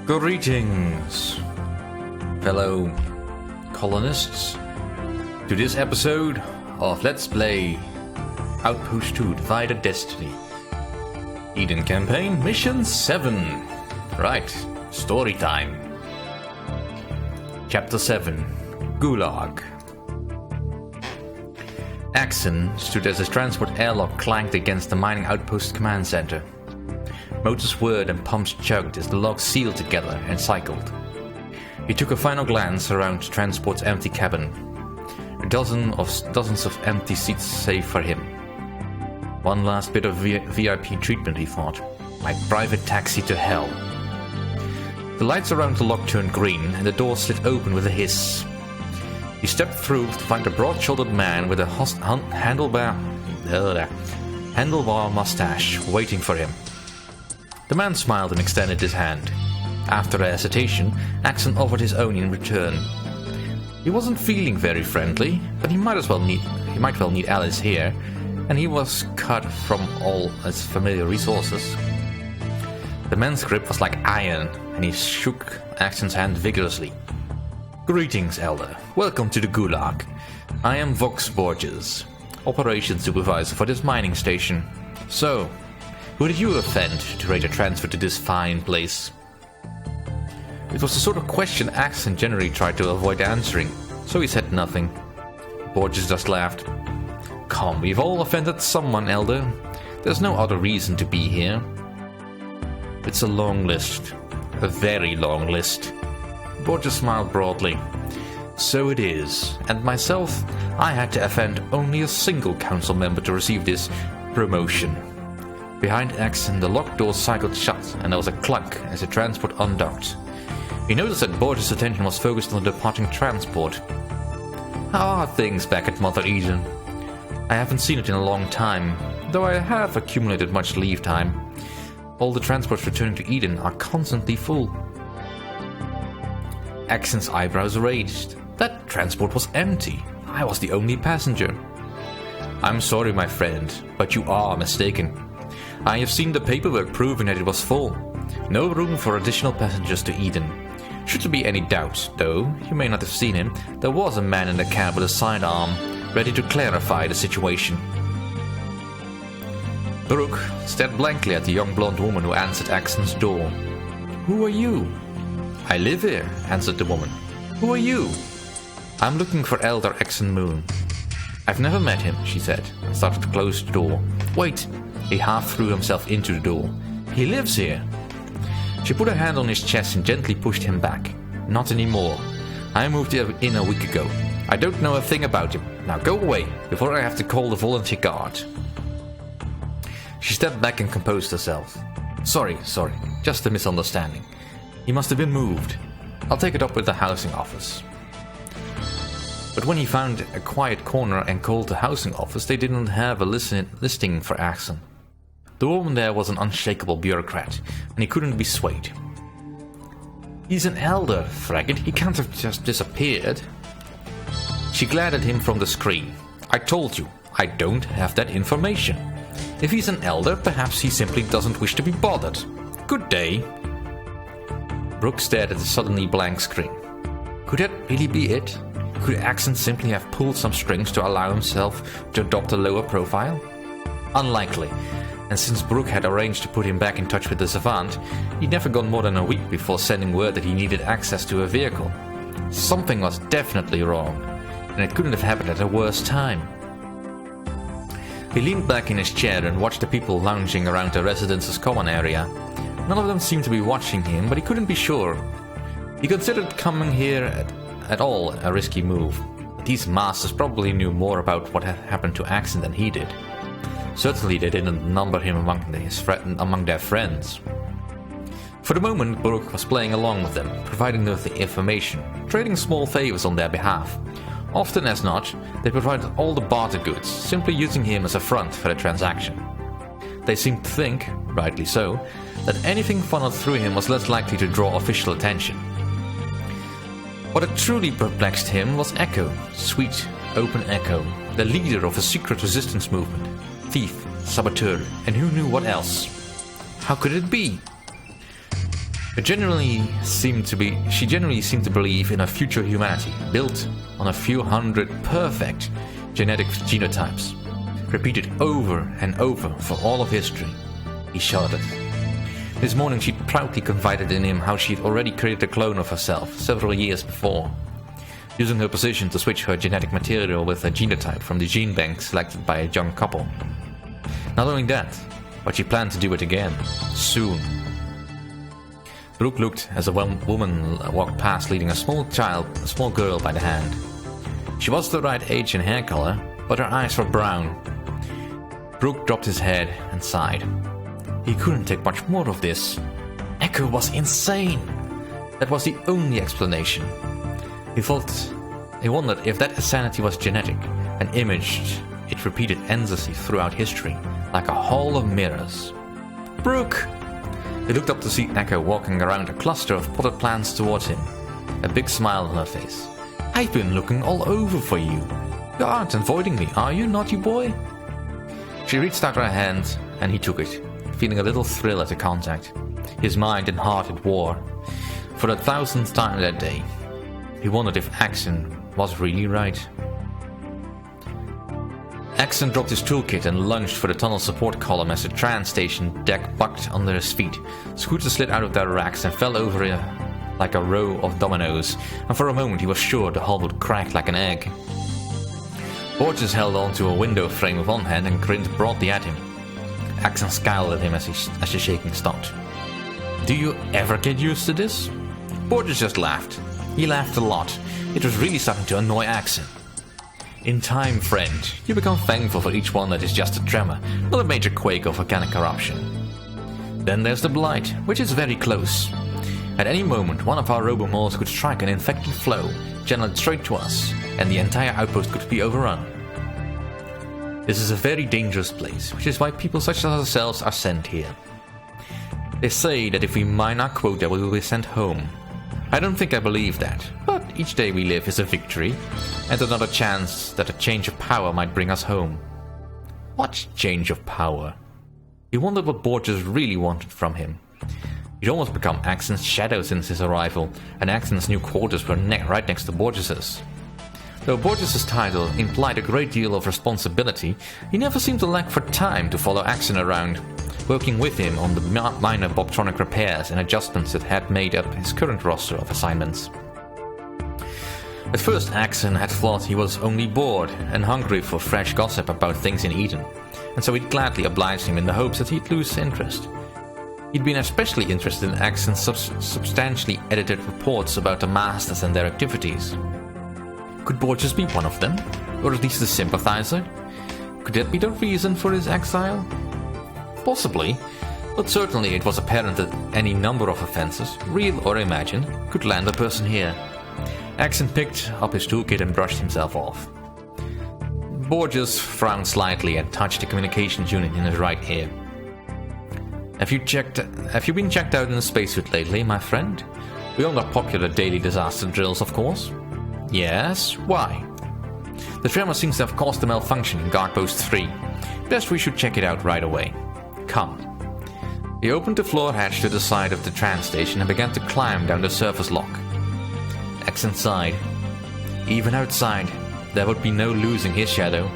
Greetings, fellow colonists, to this episode of Let's Play Outpost 2 Divided Destiny. Eden Campaign Mission 7. Right, story time. Chapter 7, Gulag. Axon stood as his transport airlock clanked against the mining outpost command center. Motors whirred and pumps chugged as the logs sealed together and cycled. He took a final glance around the transport's empty cabin. Dozens of empty seats save for him. One last bit of VIP treatment, he thought. My private taxi to hell. The lights around the lock turned green and the door slid open with a hiss. He stepped through to find a broad-shouldered man with a handlebar mustache waiting for him. The man smiled and extended his hand. After a hesitation, Axon offered his own in return. He wasn't feeling very friendly, but he might well need Alice here, and he was cut from all his familiar resources. The man's grip was like iron, and he shook Axon's hand vigorously. Greetings, Elder. Welcome to the Gulag. I am Vox Borges, operations supervisor for this mining station. So, who did you offend to rate a transfer to this fine place? It was the sort of question Axon generally tried to avoid answering, so he said nothing. Borges just laughed. Come, we've all offended someone, Elder. There's no other reason to be here. It's a long list. A very long list. Borges smiled broadly. So it is, and myself, I had to offend only a single council member to receive this promotion. Behind Axon, the locked door cycled shut, and there was a clunk as the transport undocked. He noticed that Borges' attention was focused on the departing transport. How are things back at Mother Eden? I haven't seen it in a long time, though I have accumulated much leave time. All the transports returning to Eden are constantly full. Axon's eyebrows raised. That transport was empty. I was the only passenger. I'm sorry, my friend, but you are mistaken. I have seen the paperwork proving that it was full. No room for additional passengers to Eden. Should there be any doubt, though, you may not have seen him, there was a man in the cab with a sidearm, ready to clarify the situation. Brooke stared blankly at the young blonde woman who answered Axon's door. Who are you? I live here, answered the woman. Who are you? I'm looking for Elder Axon Moon. I've never met him, she said, and started to close the door. Wait! He half threw himself into the door. He lives here. She put a hand on his chest and gently pushed him back. Not anymore. I moved in a week ago. I don't know a thing about him. Now go away, before I have to call the volunteer guard. She stepped back and composed herself. Sorry, just a misunderstanding. He must have been moved. I'll take it up with the housing office. But when he found a quiet corner and called the housing office, they didn't have a listing for Axon. The woman there was an unshakable bureaucrat, and he couldn't be swayed. He's an elder, Fraggot. He can't have just disappeared. She glared at him from the screen. I told you, I don't have that information. If he's an elder, perhaps he simply doesn't wish to be bothered. Good day. Brooke stared at the suddenly blank screen. Could that really be it? Could Axon simply have pulled some strings to allow himself to adopt a lower profile? Unlikely, and since Brooke had arranged to put him back in touch with the Savant, he'd never gone more than a week before sending word that he needed access to a vehicle. Something was definitely wrong, and it couldn't have happened at a worse time. He leaned back in his chair and watched the people lounging around the residence's common area. None of them seemed to be watching him, but he couldn't be sure. He considered coming here at all a risky move. These masters probably knew more about what had happened to Axon than he did. Certainly they didn't number him among their friends. For the moment, Brooke was playing along with them, providing them with the information, trading small favors on their behalf. Often as not, they provided all the barter goods, simply using him as a front for the transaction. They seemed to think, rightly so, that anything funneled through him was less likely to draw official attention. What had truly perplexed him was Echo, sweet, open Echo, the leader of a secret resistance movement. Thief, saboteur, and who knew what else. How could it be? She generally seemed to believe in a future humanity built on a few hundred perfect genetic genotypes, repeated over and over for all of history. He shuddered. This morning she proudly confided in him how she had already created a clone of herself several years before, using her position to switch her genetic material with a genotype from the gene bank selected by a young couple. Not only that, but she planned to do it again, soon. Brooke looked as a woman walked past leading a small girl by the hand. She was the right age and hair color, but her eyes were brown. Brooke dropped his head and sighed. He couldn't take much more of this. Echo was insane. That was the only explanation. He wondered if that insanity was genetic, and imaged it repeated endlessly throughout history, like a hall of mirrors. Brooke! He looked up to see Echo walking around a cluster of potted plants towards him, a big smile on her face. I've been looking all over for you. You aren't avoiding me, are you, naughty boy? She reached out her hand, and he took it, feeling a little thrill at the contact. His mind and heart at war. For the 1000th time that day, he wondered if Axon was really right. Axon dropped his toolkit and lunged for the tunnel support column as the train station deck bucked under his feet. Scooters slid out of their racks and fell over like a row of dominoes, and for a moment he was sure the hull would crack like an egg. Borges held on to a window frame with one hand and grinned broadly at him. Axon scowled at him as the shaking stopped. Do you ever get used to this? Borges just laughed. He laughed a lot. It was really starting to annoy Axon. In time, friend, you become thankful for each one that is just a tremor, not a major quake of volcanic eruption. Then there's the Blight, which is very close. At any moment, one of our robomoles could strike an infected flow, channel it straight to us, and the entire outpost could be overrun. This is a very dangerous place, which is why people such as ourselves are sent here. They say that if we mine our quota, we will be sent home. I don't think I believe that, but each day we live is a victory, and another chance that a change of power might bring us home. What change of power? He wondered what Borges really wanted from him. He'd almost become Axon's shadow since his arrival, and Axon's new quarters were right next to Borges's. Though Borges's title implied a great deal of responsibility, he never seemed to lack for time to follow Axon around, working with him on the minor Bobtronic repairs and adjustments that had made up his current roster of assignments. At first Axon had thought he was only bored and hungry for fresh gossip about things in Eden, and so he'd gladly obliged him in the hopes that he'd lose interest. He'd been especially interested in Axon's substantially edited reports about the Masters and their activities. Could Borges be one of them? Or at least a sympathizer? Could that be the reason for his exile? Possibly, but certainly it was apparent that any number of offenses, real or imagined, could land a person here. Axon picked up his toolkit and brushed himself off. Borges frowned slightly and touched the communications unit in his right ear. Have you been checked out in a spacesuit lately, my friend? Beyond our popular daily disaster drills, of course. Yes? Why? The tremor seems to have caused a malfunction in Guard Post 3. Best we should check it out right away. Come. He opened the floor hatch to the side of the train station and began to climb down the surface lock. Axon sighed. Even outside, there would be no losing his shadow.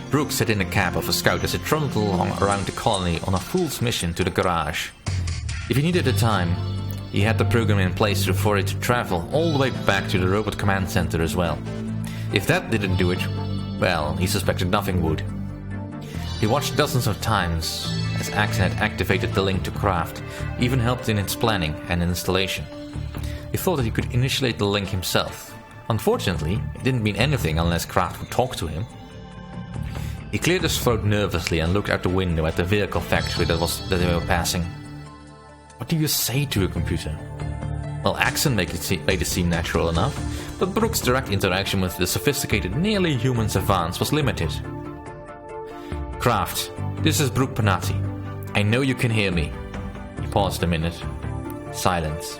Brooke sat in the cab of a scout as it trundled along around the colony on a fool's mission to the garage. If he needed the time, he had the program in place for it to travel all the way back to the robot command center as well. If that didn't do it, well, he suspected nothing would. He watched dozens of times as Axon had activated the link to Craft, even helped in its planning and installation. He thought that he could initiate the link himself. Unfortunately, it didn't mean anything unless Craft would talk to him. He cleared his throat nervously and looked out the window at the vehicle factory that they were passing. What do you say to a computer? Well, Axon made it seem natural enough, but Brooke's direct interaction with the sophisticated, nearly human savants was limited. Craft, this is Brooke Panati. I know you can hear me. He paused a minute. Silence.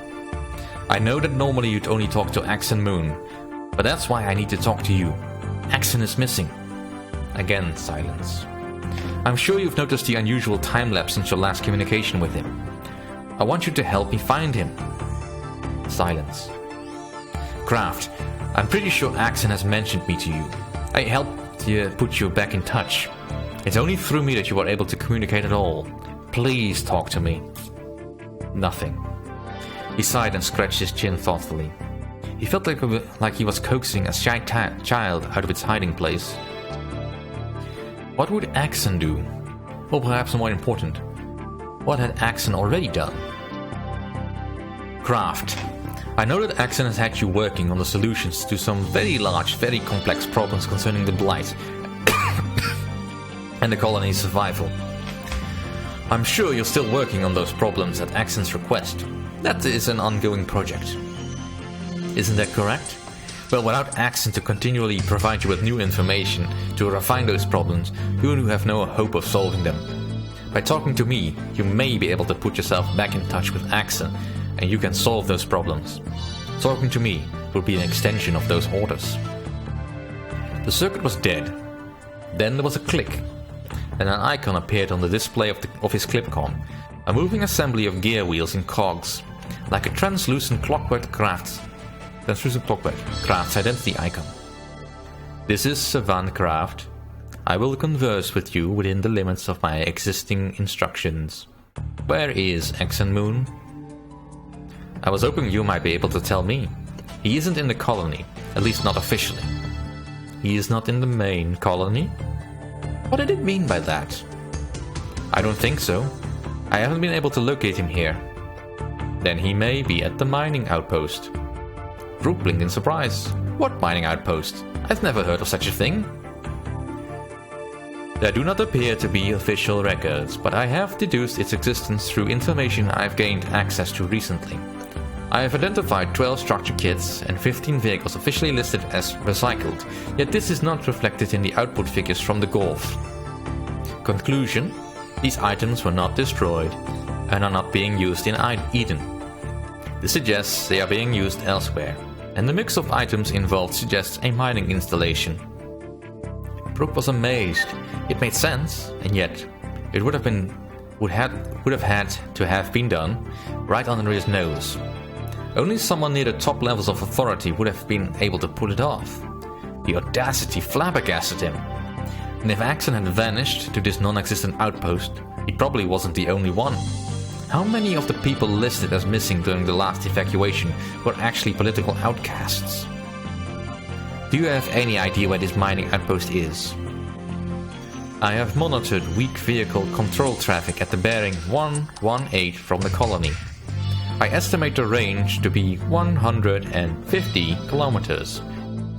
I know that normally you'd only talk to Axon Moon, but that's why I need to talk to you. Axon is missing. Again, silence. I'm sure you've noticed the unusual time lapse since your last communication with him. I want you to help me find him. Silence. Kraft, I'm pretty sure Axon has mentioned me to you. I helped put you back in touch. It's only through me that you are able to communicate at all. Please talk to me. Nothing. He sighed and scratched his chin thoughtfully. He felt like he was coaxing a shy child out of its hiding place. What would Axon do? Or perhaps more important, what had Axon already done? Kraft. I know that Axon has had you working on the solutions to some very large, very complex problems concerning the Blight and the colony's survival. I'm sure you're still working on those problems at Axon's request. That is an ongoing project. Isn't that correct? Well, without Axon to continually provide you with new information to refine those problems, you have no hope of solving them. By talking to me, you may be able to put yourself back in touch with Axon, and you can solve those problems. Talking to me will be an extension of those orders. The circuit was dead. Then there was a click, and an icon appeared on the display of his clipcom, a moving assembly of gear wheels and cogs, like a translucent clockwork Kraft's identity icon. This is Savan Kraft. I will converse with you within the limits of my existing instructions. Where is Exxon Moon? I was hoping you might be able to tell me. He isn't in the colony, at least not officially. He is not in the main colony? What did it mean by that? I don't think so. I haven't been able to locate him here. Then he may be at the mining outpost. Brooke blinked in surprise. What mining outpost? I've never heard of such a thing. There do not appear to be official records, but I have deduced its existence through information I've gained access to recently. I have identified 12 structure kits and 15 vehicles officially listed as recycled, yet this is not reflected in the output figures from the Gulf. Conclusion: these items were not destroyed and are not being used in Eden. This suggests they are being used elsewhere, and the mix of items involved suggests a mining installation. Brooke was amazed. It made sense, and yet it would have had to have been done right under his nose. Only someone near the top levels of authority would have been able to pull it off. The audacity flabbergasted him. And if Axon had vanished to this non-existent outpost, he probably wasn't the only one. How many of the people listed as missing during the last evacuation were actually political outcasts? Do you have any idea where this mining outpost is? I have monitored weak vehicle control traffic at the bearing 118 from the colony. I estimate the range to be 150 kilometers.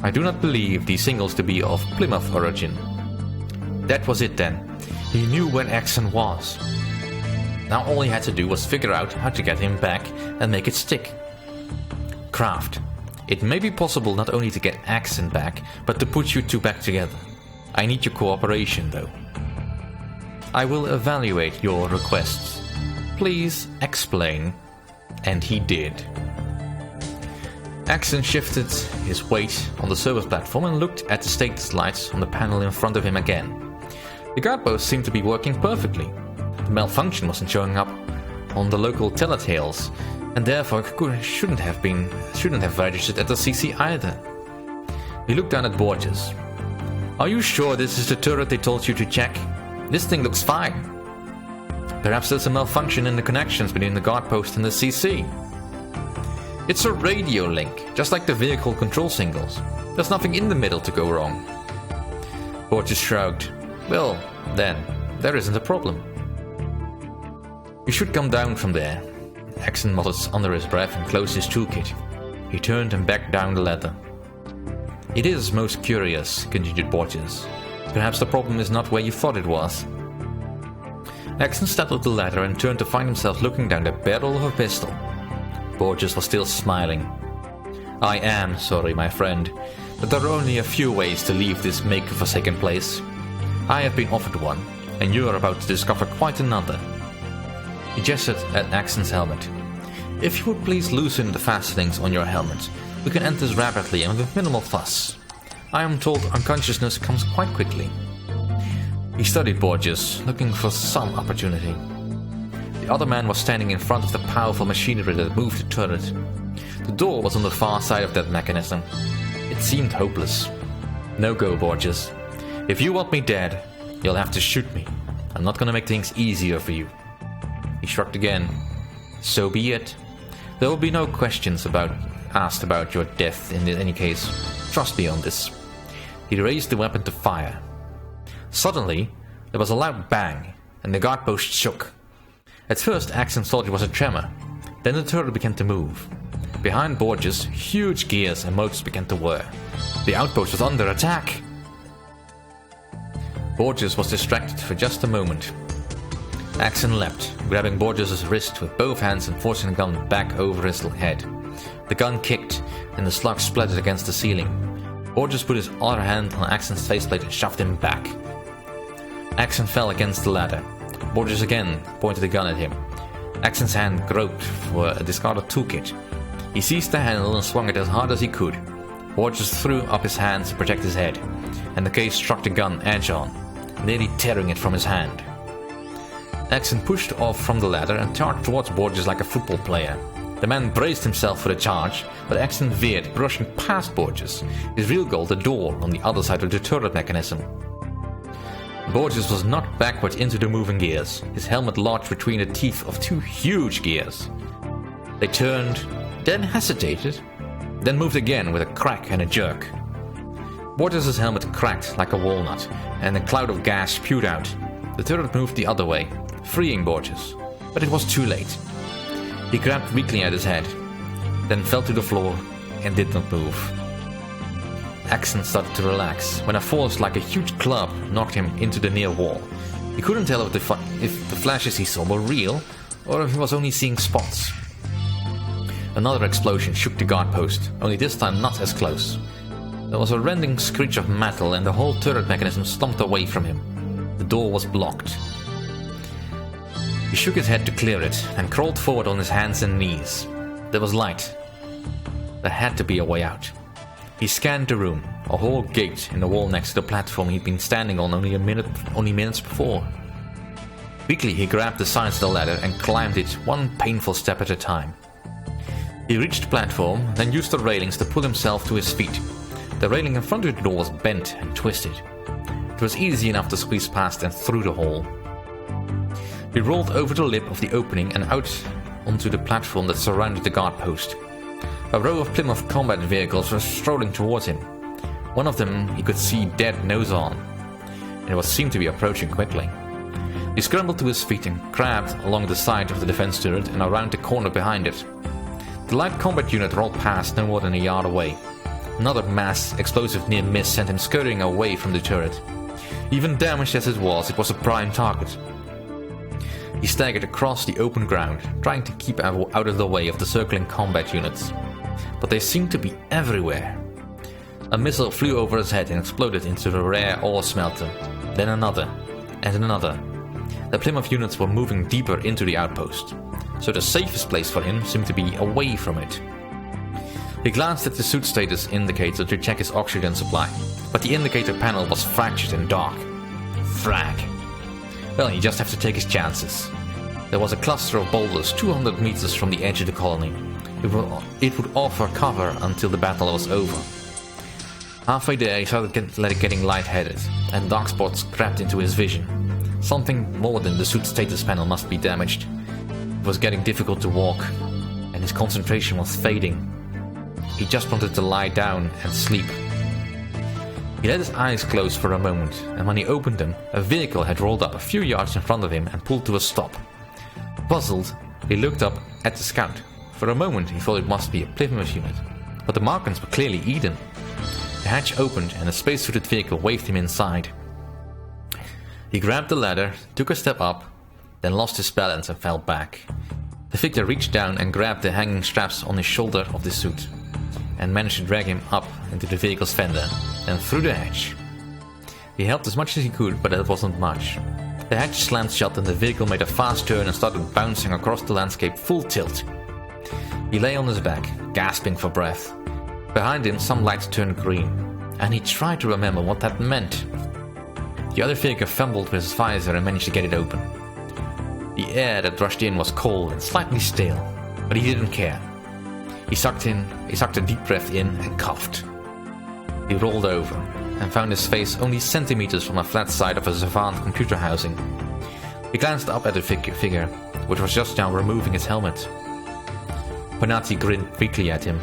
I do not believe these signals to be of Plymouth origin. That was it then. He knew where Axon was. Now all he had to do was figure out how to get him back and make it stick. Kraft. It may be possible not only to get Axon back, but to put you two back together. I need your cooperation, though. I will evaluate your requests. Please explain. And he did. Axon shifted his weight on the service platform and looked at the status lights on the panel in front of him again. The guard post seemed to be working perfectly. The malfunction wasn't showing up on the local telltales, and therefore shouldn't have registered at the CC either. He looked down at Borges. Are you sure this is the turret they told you to check? This thing looks fine. Perhaps there's a malfunction in the connections between the guard post and the CC. It's a radio link, just like the vehicle control signals. There's nothing in the middle to go wrong. Borges shrugged. Well, then, there isn't a problem. You should come down from there. Axon muttered under his breath and closed his toolkit. He turned and backed down the ladder. It is most curious, continued Borges. Perhaps the problem is not where you thought it was. Axon stepped up the ladder and turned to find himself looking down the barrel of a pistol. Borges was still smiling. I am sorry, my friend, but there are only a few ways to leave this make-forsaken place. I have been offered one, and you are about to discover quite another. He gestured at Axon's helmet. If you would please loosen the fastenings on your helmet, we can end this rapidly and with minimal fuss. I am told unconsciousness comes quite quickly. He studied Borges, looking for some opportunity. The other man was standing in front of the powerful machinery that moved the turret. The door was on the far side of that mechanism. It seemed hopeless. No go, Borges. If you want me dead, you'll have to shoot me. I'm not gonna make things easier for you. He shrugged again. So be it. There will be no questions asked about your death in any case. Trust me on this. He raised the weapon to fire. Suddenly, there was a loud bang, and the guard post shook. At first, Axon thought it was a tremor. Then the turret began to move. Behind Borges, huge gears and motors began to whir. The outpost was under attack! Borges was distracted for just a moment. Axon leapt, grabbing Borges' wrist with both hands and forcing the gun back over his head. The gun kicked, and the slug splattered against the ceiling. Borges put his other hand on Axon's faceplate and shoved him back. Axon fell against the ladder. Borges again pointed the gun at him. Axon's hand groped for a discarded toolkit. He seized the handle and swung it as hard as he could. Borges threw up his hands to protect his head, and the case struck the gun edge on, nearly tearing it from his hand. Axon pushed off from the ladder and charged towards Borges like a football player. The man braced himself for the charge, but Axon veered, brushing past Borges, his real goal the door on the other side of the turret mechanism. Borges was knocked backward into the moving gears, his helmet lodged between the teeth of two huge gears. They turned, then hesitated, then moved again with a crack and a jerk. Borges' helmet cracked like a walnut, and a cloud of gas spewed out. The turret moved the other way, freeing Borges, but it was too late. He grabbed weakly at his head, then fell to the floor and did not move. Axon started to relax, when a force like a huge club knocked him into the near wall. He couldn't tell if the flashes he saw were real, or if he was only seeing spots. Another explosion shook the guard post, only this time not as close. There was a rending screech of metal and the whole turret mechanism slumped away from him. The door was blocked. He shook his head to clear it and crawled forward on his hands and knees. There was light. There had to be a way out. He scanned the room, a hole gaped in the wall next to the platform he'd been standing on only minutes before. Weakly he grabbed the sides of the ladder and climbed it one painful step at a time. He reached the platform, then used the railings to pull himself to his feet. The railing in front of the door was bent and twisted. It was easy enough to squeeze past and through the hole. He rolled over the lip of the opening and out onto the platform that surrounded the guard post. A row of Plymouth combat vehicles were strolling towards him. One of them he could see dead nose on, and it seemed to be approaching quickly. He scrambled to his feet and grabbed along the side of the defense turret and around the corner behind it. The light combat unit rolled past no more than a yard away. Another mass explosive near miss sent him scurrying away from the turret. Even damaged as it was a prime target. He staggered across the open ground, trying to keep out of the way of the circling combat units. But they seemed to be everywhere. A missile flew over his head and exploded into the rare ore smelter. Then another, and another. The Plymouth units were moving deeper into the outpost, so the safest place for him seemed to be away from it. He glanced at the suit status indicator to check his oxygen supply, but the indicator panel was fractured and dark. Frag. Well, you just have to take his chances. There was a cluster of boulders 200 meters from the edge of the colony. It would offer cover until the battle was over. Halfway there, he started getting lightheaded, and dark spots crept into his vision. Something more than the suit status panel must be damaged. It was getting difficult to walk, and his concentration was fading. He just wanted to lie down and sleep. He let his eyes close for a moment, and when he opened them, a vehicle had rolled up a few yards in front of him and pulled to a stop. Puzzled, he looked up at the scout. For a moment he thought it must be a Plymouth unit, but the markings were clearly Eden. The hatch opened and a space-suited vehicle waved him inside. He grabbed the ladder, took a step up, then lost his balance and fell back. The figure reached down and grabbed the hanging straps on his shoulder of the suit, and managed to drag him up into the vehicle's fender, and through the hatch. He helped as much as he could, but that wasn't much. The hatch slammed shut and the vehicle made a fast turn and started bouncing across the landscape full tilt. He lay on his back, gasping for breath. Behind him some lights turned green, and he tried to remember what that meant. The other figure fumbled with his visor and managed to get it open. The air that rushed in was cold and slightly stale, but he didn't care. He sucked a deep breath in and coughed. He rolled over and found his face only centimeters from the flat side of a savant computer housing. He glanced up at the figure, which was just now removing its helmet. Bonatti grinned weakly at him.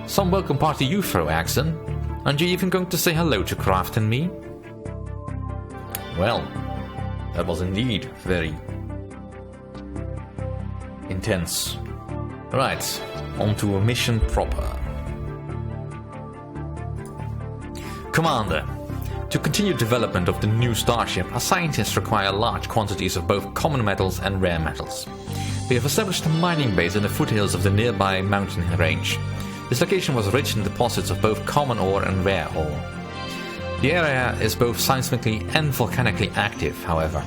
"Some welcome party you throw, Axon. Aren't you even going to say hello to Kraft and me?" Well, that was indeed very intense. Right, on to a mission proper. Commander, to continue development of the new starship, our scientists require large quantities of both common metals and rare metals. We have established a mining base in the foothills of the nearby mountain range. This location was rich in deposits of both common ore and rare ore. The area is both seismically and volcanically active, however,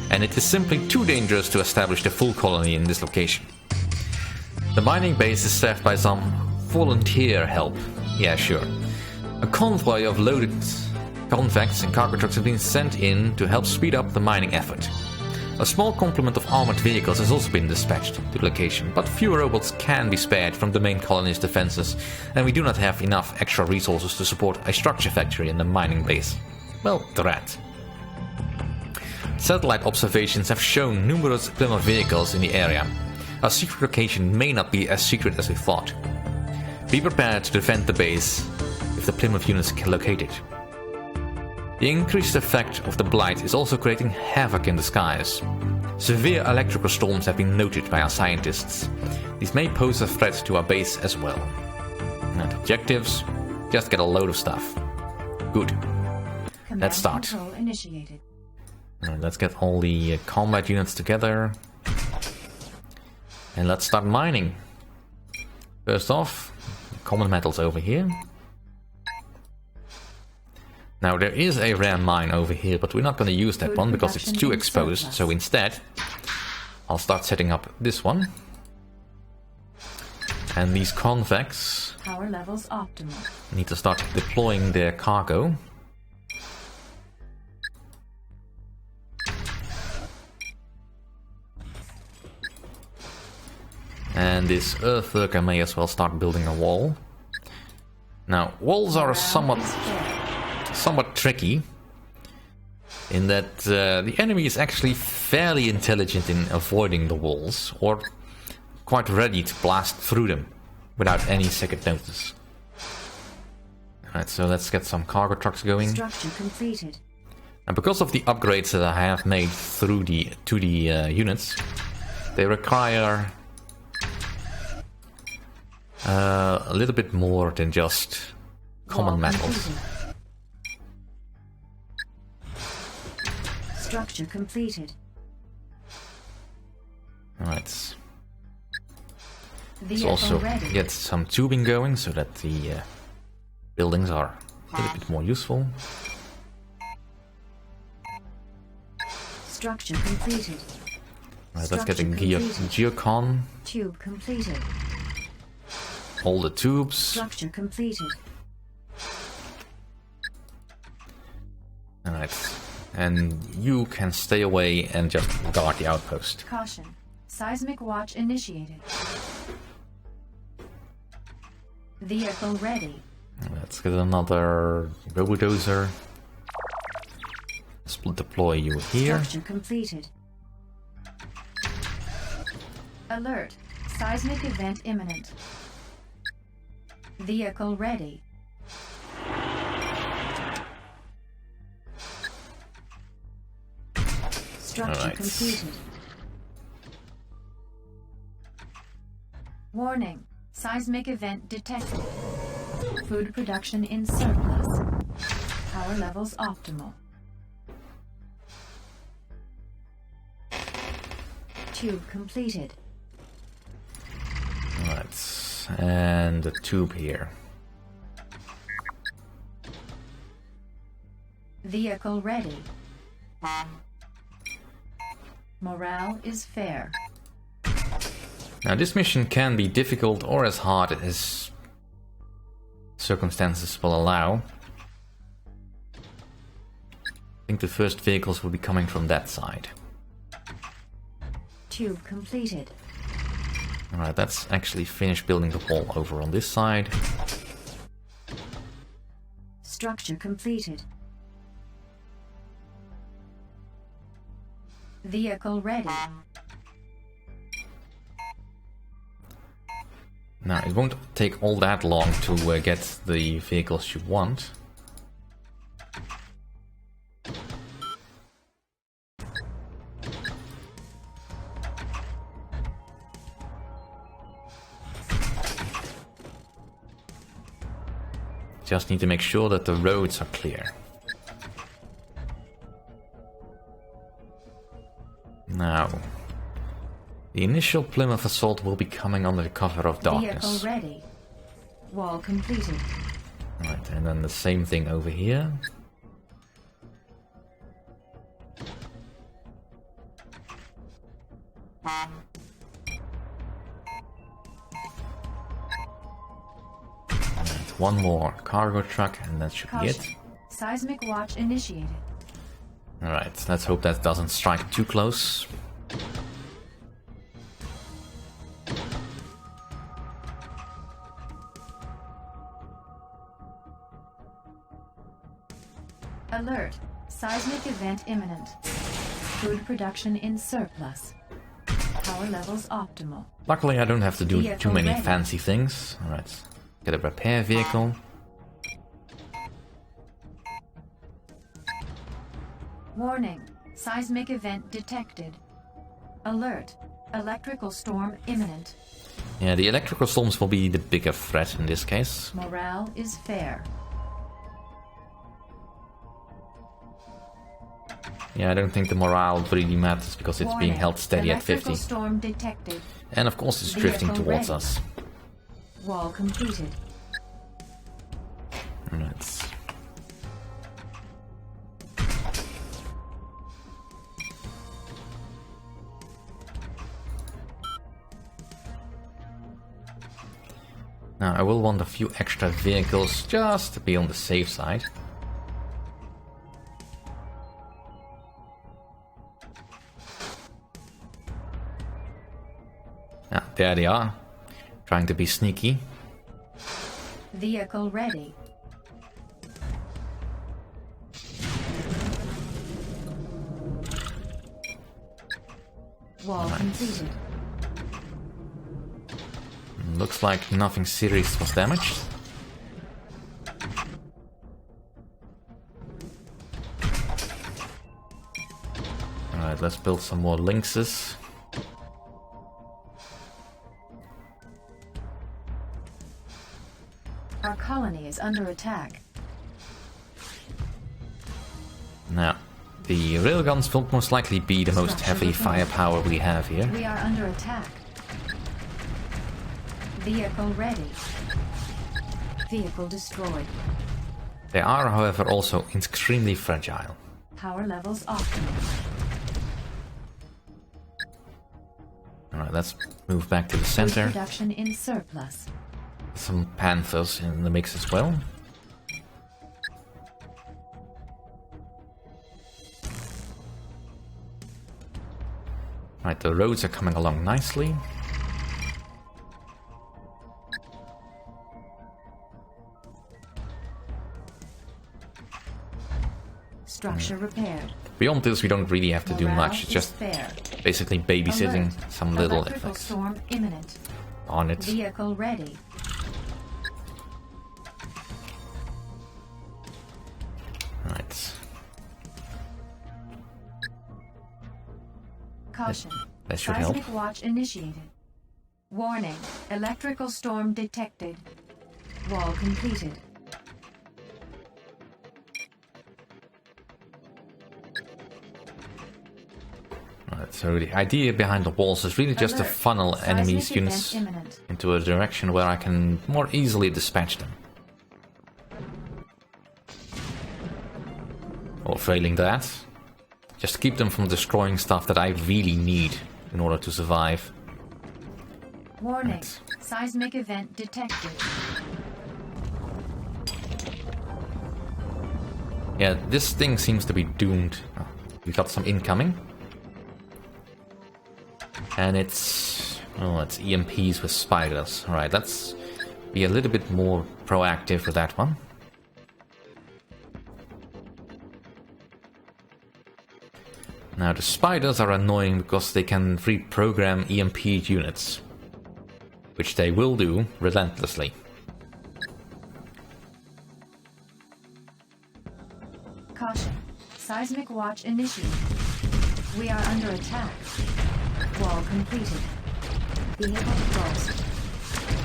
and it is simply too dangerous to establish a full colony in this location. The mining base is staffed by some volunteer help. Yeah, sure. A convoy of loaded convects and cargo trucks have been sent in to help speed up the mining effort. A small complement of armored vehicles has also been dispatched to the location, but fewer robots can be spared from the main colony's defenses, and we do not have enough extra resources to support a structure factory in the mining base. Well, drat. Satellite observations have shown numerous Plymouth vehicles in the area. Our secret location may not be as secret as we thought. Be prepared to defend the base if the Plymouth units can locate it. The increased effect of the blight is also creating havoc in the skies. Severe electrical storms have been noted by our scientists. These may pose a threat to our base as well. And objectives? Just get a load of stuff. Good. Let's start. Let's get all the combat units together. And let's start mining. First off, common metals over here. Now there is a rare mine over here, but we're not going to use that one because it's too exposed. So instead, I'll start setting up this one. And these convex power levels optimal. Need to start deploying their cargo. And this earthworker may as well start building a wall. Now, walls are somewhat tricky, in that the enemy is actually fairly intelligent in avoiding the walls, or quite ready to blast through them without any second notice. Alright, so let's get some cargo trucks going. Structure completed. And because of the upgrades that I have made to the units, they require a little bit more than just common metals. Structure completed. Alright. Let's also get some tubing going so that the buildings are a little bit more useful. Structure completed. Alright, let's get a geocon. Tube completed. All the tubes. Structure completed. Alright. And you can stay away and just guard the outpost. Caution. Seismic watch initiated. Vehicle ready. Let's get another robodozer. Let's deploy you here. Structure completed. Alert. Seismic event imminent. Vehicle ready. Structure completed. Warning. Seismic event detected. Food production in surplus. Power levels optimal. Tube completed. Alright, and the tube here. Vehicle ready. Morale is fair. Now this mission can be difficult or as hard as circumstances will allow. I think the first vehicles will be coming from that side. tube completed. Alright, let's actually finish building the wall over on this side. Structure completed. Vehicle ready. Now, it won't take all that long to get the vehicles you want. Just need to make sure that the roads are clear. Now, the initial Plymouth assault will be coming under the cover of darkness. Vehicle ready. Wall completed. Right, and then the same thing over here. And one more cargo truck, and that should be it. Seismic watch initiated. Alright, let's hope that doesn't strike too close. Alert. Seismic event imminent. Food production in surplus. Power levels optimal. Luckily I don't have to do Vehicle too many ready. fancy things. Alright, get a repair vehicle. Warning. Seismic event detected. Alert. Electrical storm imminent. Yeah, the electrical storms will be the bigger threat in this case. Morale is fair. Yeah, I don't think the morale really matters because it's being Warning. held steady at 50. Electrical storm detected. And of course it's drifting Vehicle towards ready. us. Wall completed. Right. Now I will want a few extra vehicles just to be on the safe side. Ah, there they are. Trying to be sneaky. Vehicle ready. Wall completed. Looks like nothing serious was damaged. Alright, let's build some more lynxes. Our colony is under attack. Now, the railguns will most likely be the most heavy firepower we have here. We are under attack. Vehicle ready. Vehicle destroyed. They are, however, also extremely fragile. Power levels optimal. Alright, let's move back to the Food center. production in surplus. Some panthers in the mix as well. Right, the roads are coming along nicely. Structure repaired. Beyond this, we don't really have to do Morale much. It's is just fair. basically babysitting Alert. some little Electrical effects storm imminent. on it. Vehicle ready. Right. Caution. That should help. Seismic watch initiated. Warning. Electrical storm detected. Wall completed. Right, so the idea behind the walls is really just to Alert. funnel Seismic enemies' event units imminent. into a direction where I can more easily dispatch them. Or failing that, just keep them from destroying stuff that I really need in order to survive. Warning. Right. Seismic event detected. Yeah, this thing seems to be doomed. Oh, we got some incoming. And it's EMPs with spiders. Alright, let's be a little bit more proactive with that one. Now the spiders are annoying because they can reprogram EMP units, which they will do relentlessly. Caution. Seismic watch initiated. We are under attack. Wall completed. Vehicle lost.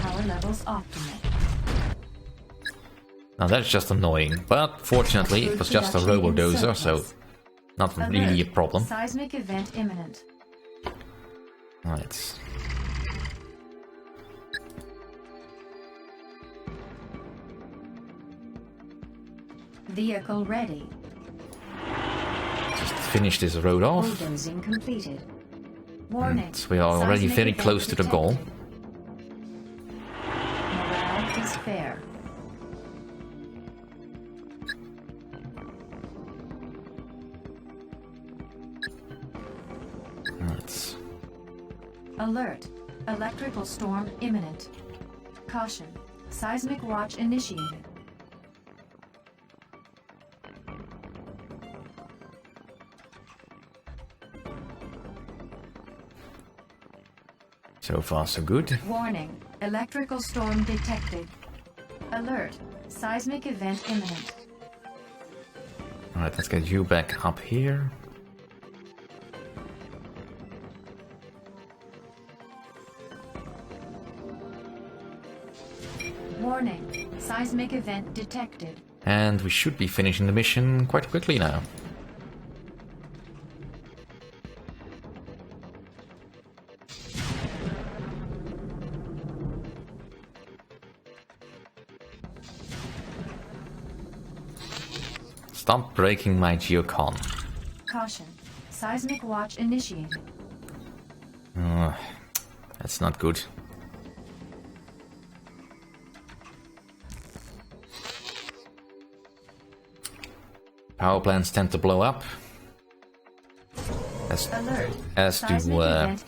Power levels optimal. Now that's just annoying, but fortunately it was just a robo-dozer, so not really a problem. Seismic event imminent. Right. Vehicle ready. Just finish this road off. Bulldozing completed. Warning. And we are already very close to the goal. Morale is fair. Right. Alert. Electrical storm imminent. Caution. Seismic watch initiated. So far so good. Warning. Electrical storm detected. Alert. Seismic event imminent. Alright, let's get you back up here. Warning. Seismic event detected. And we should be finishing the mission quite quickly now. Stop breaking my geocon. Caution. Seismic watch initiated. That's not good. Power plants tend to blow up. Alert. As do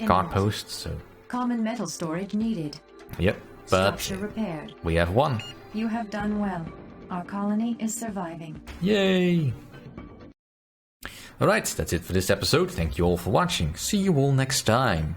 guard posts, so... Common metal storage needed. Yep, but Structure repaired. we have one. You have done well. Our colony is surviving. Yay! Alright, that's it for this episode. Thank you all for watching. See you all next time.